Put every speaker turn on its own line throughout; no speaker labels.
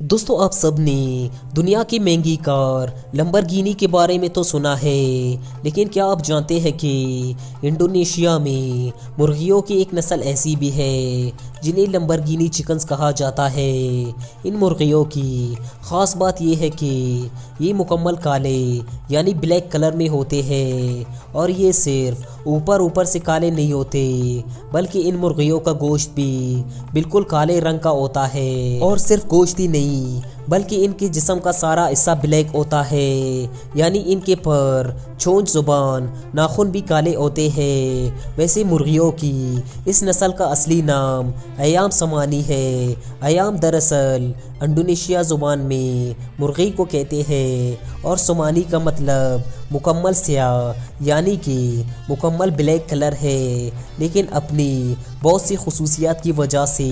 दोस्तों आप सब ने दुनिया की महंगी कार लंबरगिनी के बारे में तो सुना है, लेकिन क्या आप जानते हैं कि इंडोनेशिया में मुर्गियों की एक नस्ल ऐसी भी है जिन्हें लंबरगिनी चिकन्स कहा जाता है। इन मुर्गियों की ख़ास बात यह है कि ये मुकम्मल काले यानी ब्लैक कलर में होते हैं और ये सिर्फ ऊपर ऊपर से काले नहीं होते, बल्कि इन मुर्गियों का गोश्त भी बिल्कुल काले रंग का होता है। और सिर्फ गोश्त ही नहीं बल्कि इनके जिस्म का सारा हिस्सा ब्लैक होता है, यानी इनके पर, चोंच, जुबान, नाखून भी काले होते हैं। वैसे मुर्गियों की इस नस्ल का असली नाम अयाम समानी है। अयाम दरअसल इंडोनेशिया ज़ुबान में मुर्गी को कहते हैं और सोमानी का मतलब मुकम्मल स्याह यानी कि मुकम्मल ब्लैक कलर है। लेकिन अपनी बहुत सी खसूसियात की वजह से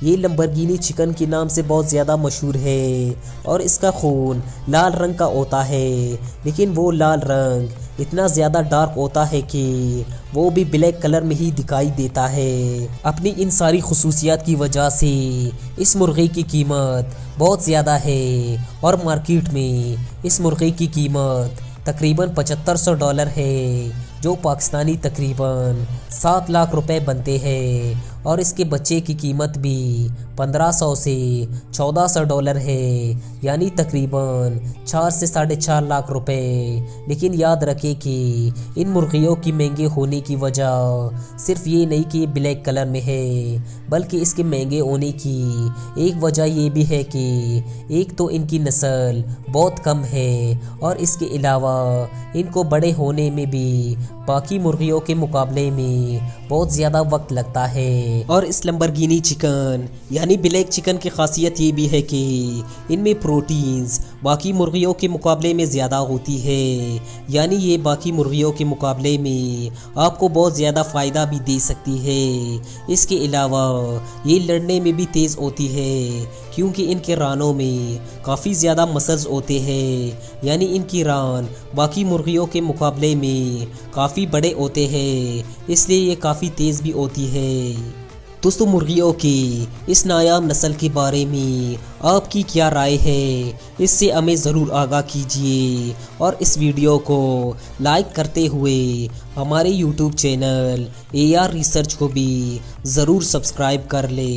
ये लंबरगिनी चिकन के नाम से बहुत ज़्यादा मशहूर है और इसका खून लाल रंग का होता है, लेकिन वो लाल रंग इतना ज़्यादा डार्क होता है कि वो भी ब्लैक कलर में ही दिखाई देता है। अपनी इन सारी खसूसियात की वजह से इस मुर्गी की कीमत बहुत ज़्यादा है और मार्केट में इस मुर्गी की कीमत तकरीबन $7500 है, जो पाकिस्तानी तकरीबन 7 लाख रुपए बनते हैं। और इसके बच्चे की कीमत भी $1500 से $1400 है, यानी तकरीबन 4 से 4.5 लाख रुपए। लेकिन याद रखें कि इन मुर्गियों की महंगे होने की वजह सिर्फ ये नहीं कि ब्लैक कलर में है, बल्कि इसके महंगे होने की एक वजह ये भी है कि एक तो इनकी नस्ल बहुत कम है और इसके अलावा इनको बड़े होने में भी बाकी मुर्गियों के मुकाबले में बहुत ज़्यादा वक्त लगता है। और इस लंबरगिनी चिकन यानी ब्लैक चिकन की खासियत ये भी है कि इनमें प्रोटीन्स बाकी मुर्गियों के मुकाबले में ज़्यादा होती है, यानी ये बाकी मुर्गियों के मुकाबले में आपको बहुत ज़्यादा फ़ायदा भी दे सकती है। इसके अलावा ये लड़ने में भी तेज़ होती है, क्योंकि इनके रानों में काफ़ी ज़्यादा मसल्स होते हैं, यानी इनकी रान बाकी मुर्गियों के मुकाबले में काफ़ी बड़े होते हैं, इसलिए ये काफ़ी तेज़ भी होती है। दोस्तों मुर्गियों की इस नायाब नस्ल के बारे में आपकी क्या राय है, इससे हमें ज़रूर आगाह कीजिए और इस वीडियो को लाइक करते हुए हमारे YouTube चैनल AR रिसर्च को भी ज़रूर सब्सक्राइब कर ले।